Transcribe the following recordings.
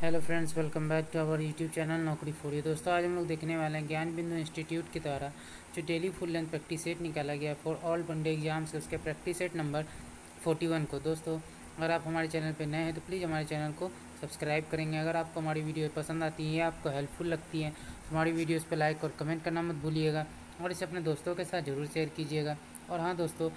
Hello friends, welcome back to our YouTube channel Naukri for you. दोस्तों, आज हम लोग देखने वाले हैं ज्ञान बिंदु इंस्टीट्यूट के द्वारा जो daily full length practice set निकाला गया फॉर ऑल वनडे एग्जाम्स, उसके प्रैक्टिस सेट नंबर 41 को। दोस्तों, अगर आप हमारे चैनल पर नए हैं तो प्लीज़ हमारे चैनल को सब्सक्राइब करेंगे। अगर आपको हमारी वीडियो पसंद आती है या आपको हेल्पफुल लगती है तो हमारी वीडियोज़ पर लाइक और कमेंट करना मत भूलिएगा और इसे अपने दोस्तों के साथ ज़रूर शेयर कीजिएगा। और हाँ दोस्तों,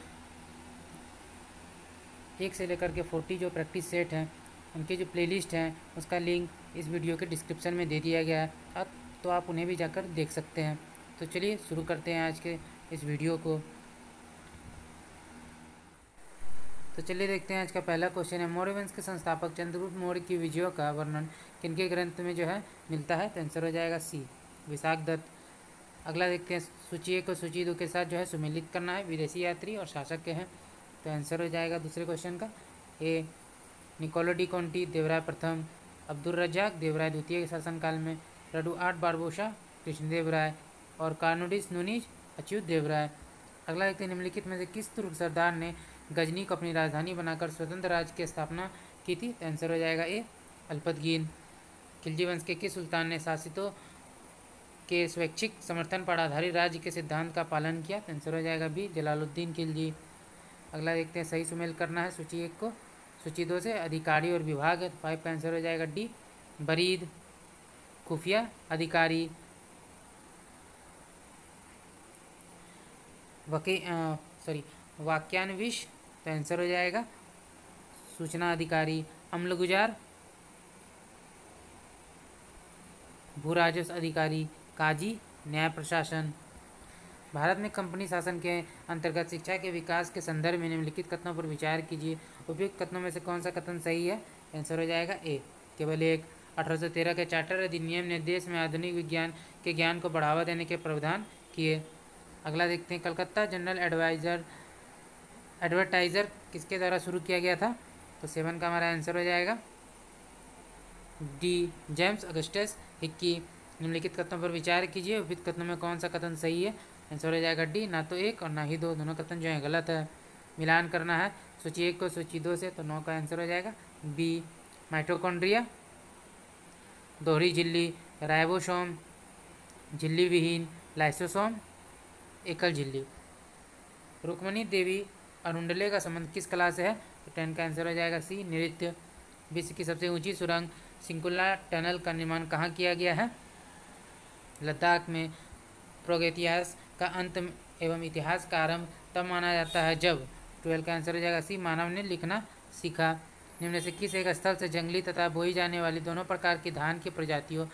1 से लेकर के 40 जो प्रैक्टिस सेट हैं उनकी जो प्लेलिस्ट हैं उसका लिंक इस वीडियो के डिस्क्रिप्शन में दे दिया गया है, तो आप उन्हें भी जाकर देख सकते हैं। तो चलिए शुरू करते हैं आज के इस वीडियो को। तो चलिए देखते हैं आज का पहला क्वेश्चन है, मौर्य वंश के संस्थापक चंद्रगुप्त मौर्य की विजयों का वर्णन किनके ग्रंथ में जो है मिलता है? तो आंसर हो जाएगा सी, विशाख दत्त। अगला देखते हैं, सूची 1 को सूची 2 के साथ जो है सुमेलित करना है। विदेशी यात्री और शासक के हैं, तो आंसर हो जाएगा दूसरे क्वेश्चन का ए, निकोलो डी कॉन्टी देवराय प्रथम, अब्दुल रज्जाक देवराय द्वितीय के शासनकाल में, रडुआर्ट बारबोसा कृष्णदेव राय और कार्नोडिस नूनीज अच्युत देव राय। अगला देखते हैं, निम्नलिखित में से किस तुर्क सरदार ने गजनी को अपनी राजधानी बनाकर स्वतंत्र राज्य की स्थापना की थी? तो आंसर हो जाएगा ए, अल्पतगीन। खिलजी वंश के किस सुल्तान ने शासितों के स्वैच्छिक समर्थन पर आधारित राज्य के सिद्धांत का पालन किया? तो आंसर हो जाएगा बी, जलालुद्दीन खिलजी। अगला देखते हैं, सही सुमेल करना है सूची 1 को सूची 2 से। अधिकारी और विभाग है, 5 का आंसर हो जाएगा डी, बरीद। खुफिया अधिकारी, वाक्यान्विश, तो आंसर हो जाएगा सूचना अधिकारी। अम्लगुजार, भू राजस्व अधिकारी। काजी, न्याय प्रशासन। भारत में कंपनी शासन के अंतर्गत शिक्षा के विकास के संदर्भ में निम्नलिखित कथनों पर विचार कीजिए। उपयुक्त कथनों में से कौन सा कथन सही है? आंसर हो जाएगा ए, केवल एक। 1813 के चार्टर अधिनियम ने देश में आधुनिक विज्ञान के ज्ञान को बढ़ावा देने के प्रावधान किए। अगला देखते हैं, कलकत्ता जनरल एडवर्टाइजर किसके द्वारा शुरू किया गया था? तो 7 का हमारा आंसर हो जाएगा डी, जेम्स अगस्टस हिक्की। निम्नलिखित कथनों पर विचार कीजिए। उपयुक्त कथनों में कौन सा कथन सही है? आंसर हो जाएगा डी, ना तो 1 और ना ही 2, दोनों कथन जो है गलत है। मिलान करना है सूची 1 को सूची 2 से, तो 9 का आंसर हो जाएगा बी, माइटोकॉन्ड्रिया। दोहरी झिल्ली, राइबोसोम, झिल्ली विहीन, लाइसोसोम, एकल झिल्ली। रुक्मणी देवी अरुंडले का संबंध किस कला से है? तो 10 का आंसर हो जाएगा सी, नृत्य। विश्व की सबसे ऊंची सुरंग सिंकुला टनल का निर्माण कहाँ किया गया है? लद्दाख में। प्रागैतिहासिक का अंत एवं इतिहास का आरंभ तब माना जाता है जब, 12 का आंसर हो जाएगा सी, मानव ने लिखना सीखा। निम्न से किस एक स्थल से जंगली तथा बोई जाने वाली दोनों प्रकार की धान की प्रजातियों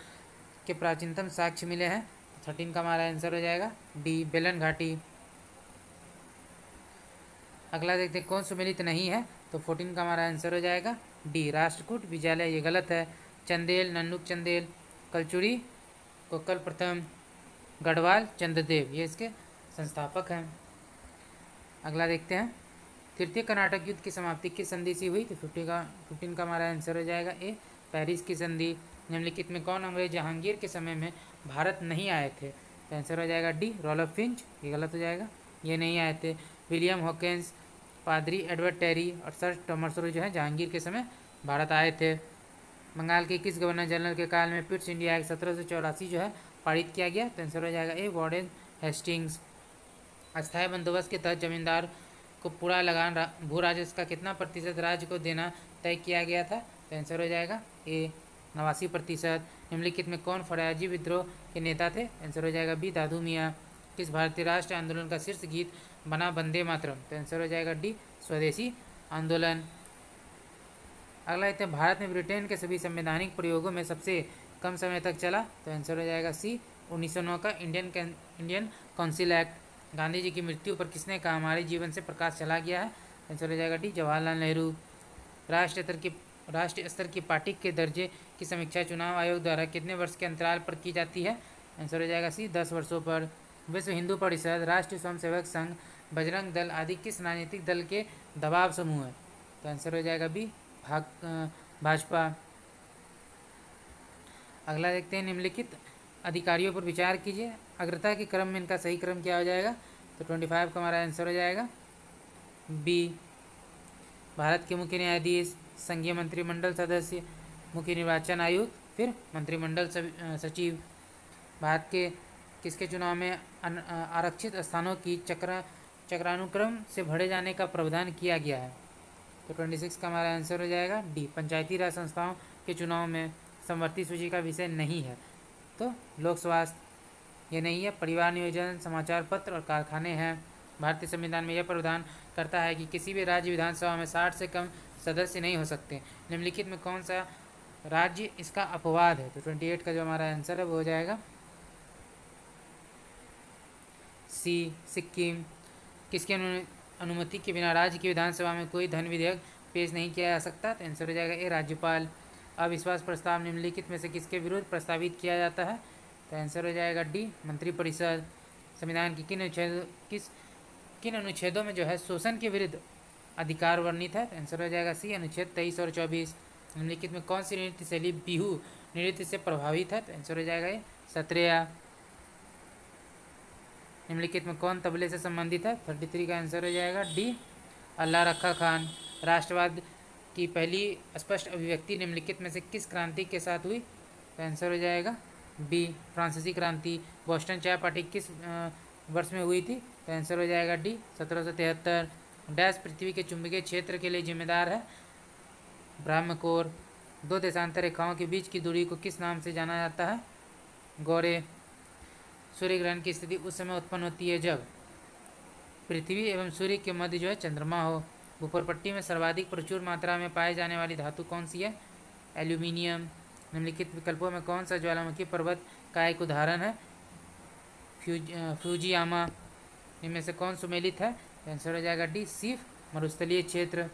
के प्राचीनतम साक्ष्य मिले हैं? 13 का हमारा आंसर हो जाएगा डी, बेलन घाटी। अगला देखते हैं, कौन सुमेलित नहीं है? तो 14 का हमारा आंसर हो जाएगा डी, राष्ट्रकूट विद्यालय, ये गलत है। चंदेल, नन्नुक चंदेल, कलचुरी, कोकल प्रथम, गढ़वाल चंद्रदेव, ये इसके संस्थापक हैं। अगला देखते हैं, तृतीय कर्नाटक युद्ध की समाप्ति किस संधि से हुई? तो 15 का हमारा आंसर हो जाएगा ए, पेरिस की संधि। निम्नलिखित में कौन अंग्रेज जहांगीर के समय में भारत नहीं आए थे? तो आंसर हो जाएगा डी, रॉलफ फिंच, ये गलत हो जाएगा, ये नहीं आए थे। विलियम हॉकिंस, पादरी एडवर्ड टेरी और सर थॉमस रो जो है जहांगीर के समय भारत आए थे। बंगाल के किस गवर्नर जनरल के काल में पिट्स इंडिया एक्ट 1784 जो है पारित किया गया? तो आंसर हो जाएगा ए, वार्डन हेस्टिंग्स। अस्थायी बंदोबस्त के तहत जमींदार को पूरा लगान भू राजस्व का कितना प्रतिशत राज्य को देना तय किया गया था? तो आंसर हो जाएगा ए, 89%। निम्नलिखित में कौन फरियाजी विद्रोह के नेता थे? आंसर हो जाएगा बी, दादू मियाँ। किस भारतीय राष्ट्रीय आंदोलन का शीर्ष गीत बना वंदे मातरम? तो आंसर हो जाएगा डी, स्वदेशी आंदोलन। अगला देखते हैं, भारत में ब्रिटेन के सभी संवैधानिक प्रयोगों में सबसे कम समय तक चला? तो आंसर हो जाएगा सी, 1909 का Indian council act. Gandhi ji की मृत्यु पर किसने कहा हमारे जीवन से प्रकाश चला गया है? आंसर हो जाएगा डी, जवाहरलाल नेहरू। राष्ट्रीय स्तर की पार्टी के दर्जे की समीक्षा चुनाव आयोग द्वारा कितने वर्ष के अंतराल पर की जाती है? आंसर हो जाएगा सी, 10 वर्षों पर। विश्व हिंदू परिषद, राष्ट्रीय स्वयंसेवक संघ, बजरंग दल आदि किस राजनीतिक दल के दबाव समूह है? तो आंसर हो जाएगा बी, भाजपा। अगला देखते हैं, निम्नलिखित अधिकारियों पर विचार कीजिए। अग्रता के क्रम में इनका सही क्रम क्या हो जाएगा? तो 25 का हमारा आंसर हो जाएगा बी, भारत के मुख्य न्यायाधीश, संघीय मंत्रिमंडल सदस्य, मुख्य निर्वाचन आयुक्त, फिर मंत्रिमंडल सचिव। भारत के किसके चुनाव में आरक्षित स्थानों की चक्रानुक्रम से भरे जाने का प्रावधान किया गया है? तो 26 का हमारा आंसर हो जाएगा डी। पंचायती राज संस्थाओं के चुनाव में समवर्ती सूची का विषय नहीं है, तो लोक स्वास्थ्य ये नहीं है। परिवार नियोजन, समाचार पत्र और कारखाने हैं। भारतीय संविधान में यह प्रावधान करता है कि किसी भी राज्य विधानसभा में 60 से कम सदस्य नहीं हो सकते। निम्नलिखित में कौन सा राज्य इसका अपवाद है? तो 28 का जो हमारा आंसर है वो हो जाएगा सी, सिक्किम। किसकी अनुमति के बिना राज्य की विधानसभा में कोई धन विधेयक पेश नहीं किया जा सकता? तो आंसर हो जाएगा ए, राज्यपाल। अविश्वास प्रस्ताव निम्नलिखित में से किसके विरुद्ध प्रस्तावित किया जाता है? तो आंसर हो जाएगा डी, मंत्रिपरिषद। संविधान की किन अनुच्छेदों में जो है शोषण के विरुद्ध अधिकार वर्णित है? तो आंसर हो जाएगा सी, अनुच्छेद 23 और 24। निम्नलिखित में कौन सी नृत्य शैली बिहू नृत्य से प्रभावित है? तो आंसर हो जाएगा ये, सत्रिया। निम्नलिखित में कौन तबले से संबंधित है? 33 का आंसर हो जाएगा डी, अल्लाह रखा खान। राष्ट्रवाद की पहली स्पष्ट अभिव्यक्ति निम्नलिखित में से किस क्रांति के साथ हुई? तो आंसर हो जाएगा बी, फ्रांसीसी क्रांति। बोस्टन चाय पार्टी किस वर्ष में हुई थी? तो आंसर हो जाएगा डी, 1773। डैश पृथ्वी के चुंबकीय क्षेत्र के लिए जिम्मेदार है? ब्रह्मकोर। दो देशांतर रेखाओं के बीच की दूरी को किस नाम से जाना जाता है? गौरे। सूर्य ग्रहण की स्थिति उस समय उत्पन्न होती है जब पृथ्वी एवं सूर्य के मध्य जो है चंद्रमा हो। भूपर्पट्टी में सर्वाधिक प्रचुर मात्रा में पाए जाने वाली धातु कौन सी है? एल्यूमिनियम। निम्नलिखित विकल्पों में कौन सा ज्वालामुखी पर्वत का एक उदाहरण है? फ्यूजियामा। इनमें से कौन सुमेलित है? आंसर हो जाएगा डी, सिर्फ मरुस्थलीय क्षेत्र।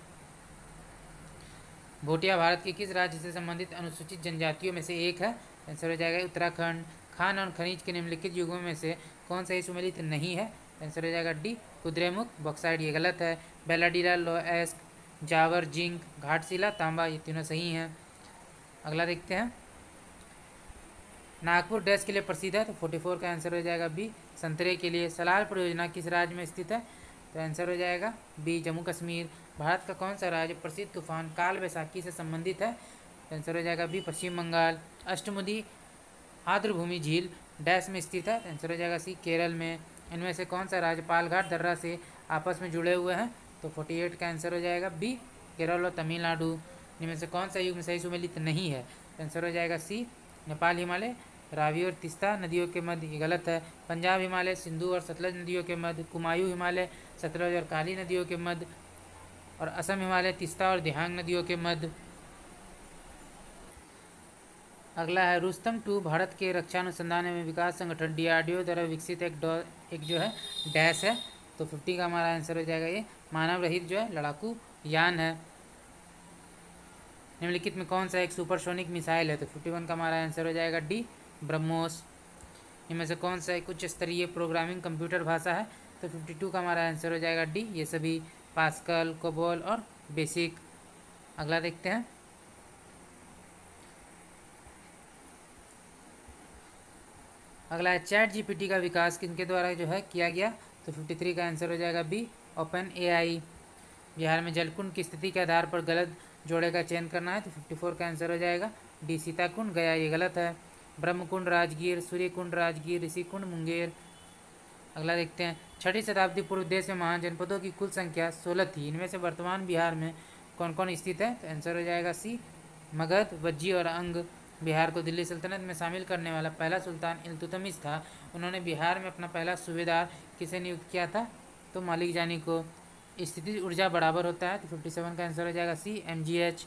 भोटिया भारत के किस राज्य से संबंधित अनुसूचित जनजातियों में से एक है? आंसर हो जाएगा उत्तराखंड। खान और खनिज के निम्नलिखित युगों में से कौन सा ही सुमेलित नहीं है? आंसर हो जाएगा डी, कुद्रेमुख बॉक्साइड। ये गलत है। बेलाडीला, लोएस्क, जावर, जिंक, घाटशिला, तांबा, ये तीनों सही हैं। अगला देखते हैं। नागपुर डैश के लिए प्रसिद्ध है? तो 44 का आंसर हो जाएगा बी, संतरे के लिए। सलाल परियोजना किस राज्य में स्थित है? तो आंसर हो जाएगा बी, जम्मू कश्मीर। भारत का कौन सा राज्य प्रसिद्ध तूफान काल वैसाखी से संबंधित है? तो आंसर हो जाएगा बी, पश्चिम बंगाल। अष्टमुदी आर्द्रभूमि झील डैश में स्थित है? तो आंसर हो जाएगा सी, केरल में। इनमें से कौन सा राज्य पालघाट दर्रा से आपस में जुड़े हुए हैं? तो 48 का आंसर हो जाएगा बी, केरल और तमिलनाडु। इनमें से कौन सा युग में सही सुमेलित नहीं है? तो आंसर हो जाएगा सी, नेपाल हिमालय रावी और तीस्ता नदियों के मध्य। ये गलत है। पंजाब हिमालय सिंधु और सतलज नदियों के मध्य। कुमायूं हिमालय सतलज और काली नदियों के मध्य। और असम हिमालय तीस्ता और दिहांग नदियों के मध्य। अगला है रुस्तम 2 भारत के रक्षा अनुसंधान एवं विकास संगठन DRDO द्वारा विकसित एक जो है डैश है। तो 50 का हमारा आंसर हो जाएगा ये, मानव रहित जो है लड़ाकू यान है। निम्नलिखित में कौन सा एक सुपरसोनिक मिसाइल है? तो 51 का हमारा आंसर हो जाएगा डी, ब्रह्मोस। इनमें से कौन सा एक उच्च स्तरीय प्रोग्रामिंग कंप्यूटर भाषा है? तो 52 का हमारा आंसर हो जाएगा डी, ये सभी पास्कल, कोबोल और बेसिक। अगला देखते हैं। अगला है चैट GPT का विकास किनके द्वारा जो है किया गया? तो 53 का आंसर हो जाएगा बी, ओपन AI। बिहार में जलकुंड की स्थिति के आधार पर गलत जोड़े का चयन करना है। तो 54 का आंसर हो जाएगा डी, सीताकुंड गया। ये गलत है। ब्रह्मकुंड राजगीर, सूर्यकुंड राजगीर, ऋषिकुंड मुंगेर। अगला देखते हैं। 6वीं शताब्दी पूर्व देश में महान जनपदों की कुल संख्या 16 थी। इनमें से वर्तमान बिहार में कौन कौन स्थित है? तो आंसर हो जाएगा सी, मगध, वज्जी और अंग। बिहार को दिल्ली सल्तनत में शामिल करने वाला पहला सुल्तान इल्तुतमिश था। उन्होंने बिहार में अपना पहला सूबेदार किसे नियुक्त किया था? तो मालिक जानी को। स्थिति ऊर्जा बराबर होता है। तो 57 का आंसर हो जाएगा सी, MgH।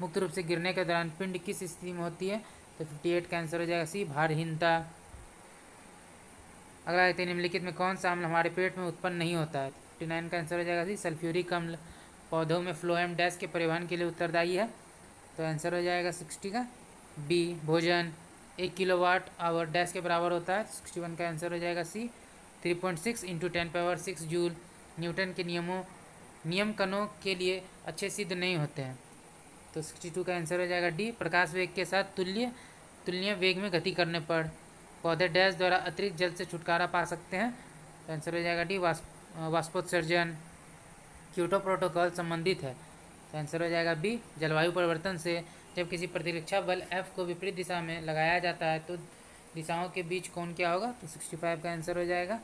मुक्त रूप से गिरने के दौरान पिंड किस स्थिति में होती है? तो 58 का आंसर हो जाएगा सी, भारहीनता। अगला देखते हैं। निम्नलिखित में कौन सा अम्ल हमारे पेट में उत्पन्न नहीं होता है? 59 का आंसर हो जाएगा सी, सल्फ्यूरिक अम्ल। पौधों में फ्लोएम डैश के परिवहन के लिए उत्तरदायी है। तो आंसर हो जाएगा 60 का बी, भोजन। 1 किलोवाट आवर डैश के बराबर होता है। 61 का आंसर हो जाएगा सी, 3.6 × 10⁻⁶ जूल। न्यूटन के नियम कणों के लिए अच्छे सिद्ध नहीं होते हैं। तो 62 का आंसर हो जाएगा डी, प्रकाश वेग के साथ तुल्य वेग में गति करने पर। पौधे डैश द्वारा अतिरिक्त जल से छुटकारा पा सकते हैं। तो आंसर हो जाएगा डी, वाष्पोत्सर्जन। क्योटो प्रोटोकॉल संबंधित है। तो आंसर हो जाएगा बी, जलवायु परिवर्तन से। जब किसी प्रतिरक्षा बल F को विपरीत दिशा में लगाया जाता है तो दिशाओं के बीच कोण क्या होगा, तो 65 का आंसर हो जाएगा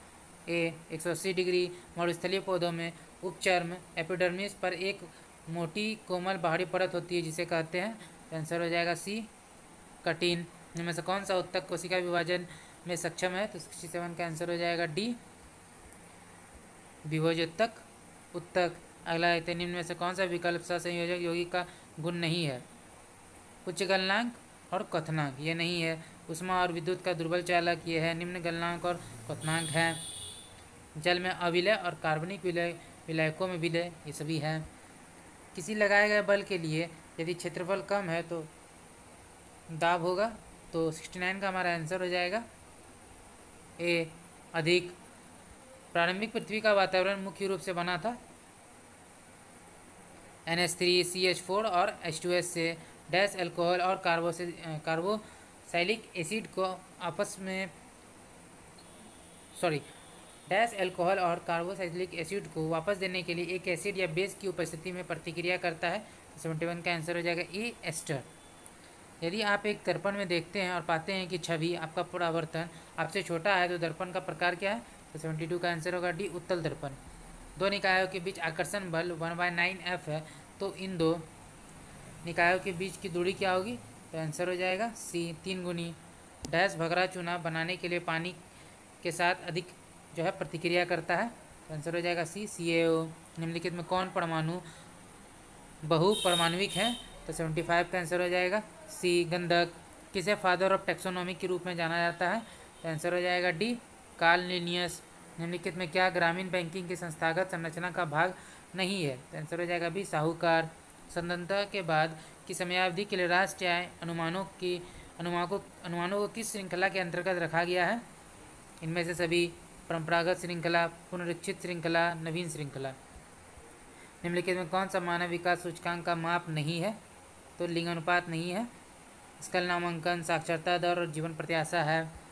ए। 180 डिग्री। मरुस्थलीय पौधों में उपचर्म एपिडर्मिस पर एक मोटी कोमल बाहरी परत होती है जिसे कहते हैं, तो आंसर हो जाएगा सी कटिन। इनमें से कौन सा उत्तक कोशिका विभाजन में सक्षम है, तो 67 का आंसर हो जाएगा डी विभोजोत्तक उत्तक। अगला है, निम्न में से कौन सा विकल्प सहसंयोजक यौगिक का गुण नहीं है, उच्च गलनांक और क्वथनांक, ये नहीं है। उष्मा और विद्युत का दुर्बल चालक, ये है। निम्न गलनांक और क्वथनांक है। जल में अविलय और कार्बनिक विलयकों में विलय, ये सभी है। किसी लगाए गए बल के लिए यदि क्षेत्रफल कम है तो दाब होगा, तो 69 का हमारा आंसर हो जाएगा ए अधिक। प्रारंभिक पृथ्वी का वातावरण मुख्य रूप से बना था NH3 CH4 और H2S से। डैश अल्कोहल और कार्बोक्सिलिक एसिड को आपस में डैश अल्कोहल और कार्बोक्सिलिक एसिड को वापस देने के लिए एक एसिड या बेस की उपस्थिति में प्रतिक्रिया करता है। 71 का आंसर हो जाएगा ए एस्टर। यदि आप एक दर्पण में देखते हैं और पाते हैं कि छवि आपका परावर्तन आपसे छोटा है तो दर्पण का प्रकार क्या है, तो 72 का आंसर होगा डी उत्तल दर्पण। दो निकायों के बीच आकर्षण बल 1/9F है, तो इन दो निकायों के बीच की दूरी क्या होगी, तो आंसर हो जाएगा सी 3 गुनी। डैश भगरा चूना बनाने के लिए पानी के साथ अधिक जो है प्रतिक्रिया करता है, तो आंसर हो जाएगा सी CaO। निम्नलिखित में कौन परमाणु बहुपरमाणुविक है, तो 75 का आंसर हो जाएगा सी गंधक। किसे फादर ऑफ टैक्सोनॉमी के रूप में जाना जाता है, तो आंसर हो जाएगा डी कार्ल लिनियस। निम्नलिखित में क्या ग्रामीण बैंकिंग की संस्थागत संरचना का भाग नहीं है, तो आंसर हो जाएगा बी साहूकार। स्वतंत्रता के बाद की समयावधि के लिए राष्ट्रीय आय अनुमानों को किस श्रृंखला के अंतर्गत रखा गया है, इनमें से सभी। परंपरागत श्रृंखला, पुनरीक्षित श्रृंखला, नवीन श्रृंखला। निम्नलिखित में कौन सा मानव विकास सूचकांक का माप नहीं है, तो लिंग अनुपात नहीं है। स्कल नामांकन, साक्षरता दर और जीवन प्रत्याशा है।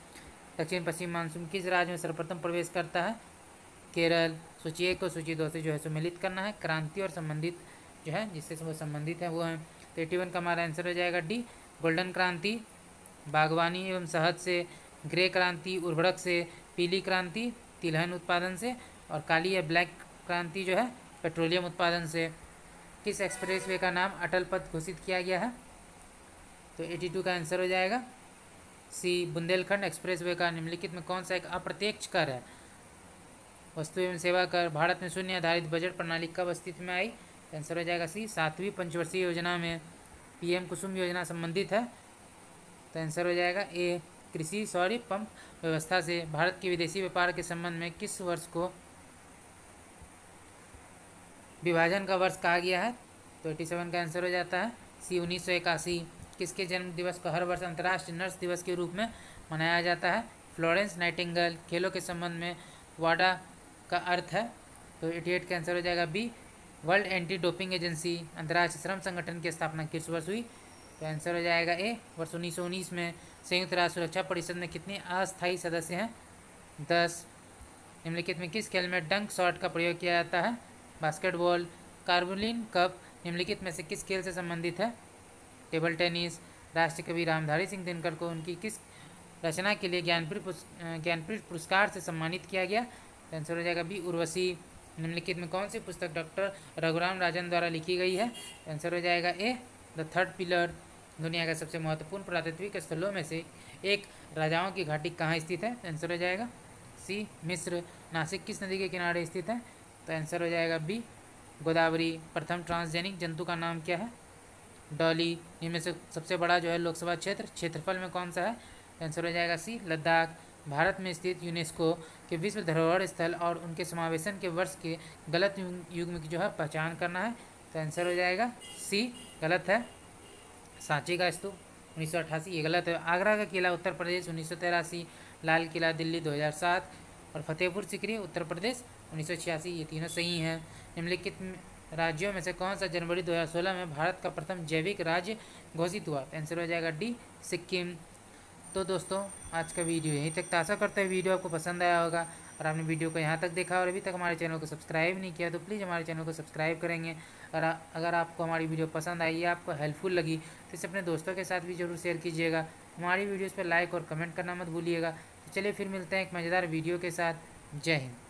दक्षिण पश्चिम मानसून किस राज्य में सर्वप्रथम प्रवेश करता है, केरल। सूची 1 को सूची 2 से जो है सम्मिलित करना है। क्रांति और संबंधित जो है जिससे वो संबंधित है वो है, तो 81 का हमारा आंसर हो जाएगा डी गोल्डन क्रांति। बागवानी एवं शहद से, ग्रे क्रांति उर्वरक से, पीली क्रांति तिलहन उत्पादन से, और काली या ब्लैक क्रांति जो है पेट्रोलियम उत्पादन से। किस एक्सप्रेसवे का नाम अटल पथ घोषित किया गया है, तो 82 का आंसर हो जाएगा सी बुंदेलखंड एक्सप्रेसवे का। निम्नलिखित में कौन सा एक अप्रत्यक्ष कर है, वस्तु एवं सेवा कर। भारत में शून्य आधारित बजट प्रणाली कब अस्तित्व में आई, तो आंसर हो जाएगा सी 7वीं पंचवर्षीय योजना में। PM कुसुम योजना संबंधित है, तो आंसर हो जाएगा ए कृषि सौर पंप व्यवस्था से। भारत के विदेशी व्यापार के संबंध में किस वर्ष को विभाजन का वर्ष कहा गया है, तो 87 का आंसर हो जाता है सी 1981। किसके जन्म दिवस को हर वर्ष अंतर्राष्ट्रीय नर्स दिवस के रूप में मनाया जाता है, फ्लोरेंस नाइटिंगेल। खेलों के संबंध में वाडा का अर्थ है, तो 88 का आंसर हो जाएगा B world anti doping agency. अंतर्राष्ट्रीय श्रम संगठन की स्थापना किस वर्ष हुई, तो आंसर हो जाएगा ए वर्ष 1919 में। संयुक्त राष्ट्र सुरक्षा परिषद में कितने अस्थायी सदस्य हैं, 10। निम्नलिखित में किस खेल में डंक शॉट का प्रयोग किया जाता है, बास्केटबॉल। कार्बोलिन कप निम्नलिखित में से किस खेल से संबंधित है, टेबल टेनिस। राष्ट्रीय कवि रामधारी सिंह दिनकर को उनकी किस रचना के लिए ज्ञानपीठ पुरस्कार से सम्मानित किया गया, तो आंसर हो जाएगा बी उर्वशी। निम्नलिखित में कौन सी पुस्तक डॉक्टर रघुराम राजन द्वारा लिखी गई है, तो आंसर हो जाएगा ए द थर्ड पिलर। दुनिया का सबसे महत्वपूर्ण पुरातात्विक स्थलों में से एक राजाओं की घाटी कहाँ स्थित है, तो आंसर हो जाएगा सी मिस्र। नासिक किस नदी के किनारे स्थित है, तो आंसर हो जाएगा बी गोदावरी। प्रथम ट्रांसजेनिक जंतु का नाम क्या है, डॉली। इनमें से सबसे बड़ा जो है लोकसभा क्षेत्रफल में कौन सा है, आंसर हो जाएगा सी लद्दाख। भारत में स्थित यूनेस्को के विश्व धरोहर स्थल और उनके समावेशन के वर्ष के गलत युग की जो है पहचान करना है, तो आंसर हो जाएगा सी गलत है सांची का स्तूप 1988, ये गलत है। आगरा का किला उत्तर प्रदेश 1983, लाल किला दिल्ली 2007 और फतेहपुर सिकरी उत्तर प्रदेश 1986, ये तीनों सही हैं। निम्नलिखित राज्यों में से कौन सा जनवरी 2016 में भारत का प्रथम जैविक राज्य घोषित हुआ, आंसर हो जाएगा डी सिक्किम। तो दोस्तों आज का वीडियो यहीं तक। आशा करते हैं वीडियो आपको पसंद आया होगा, और आपने वीडियो को यहाँ तक देखा और अभी तक हमारे चैनल को सब्सक्राइब नहीं किया तो प्लीज़ हमारे चैनल को सब्सक्राइब करेंगे। और अगर आपको हमारी वीडियो पसंद आई या आपको हेल्पफुल लगी तो इसे अपने दोस्तों के साथ भी जरूर शेयर कीजिएगा। हमारी वीडियोज़ पर लाइक और कमेंट करना मत भूलिएगा। तो चलिए फिर मिलते हैं एक मज़ेदार वीडियो के साथ। जय हिंद।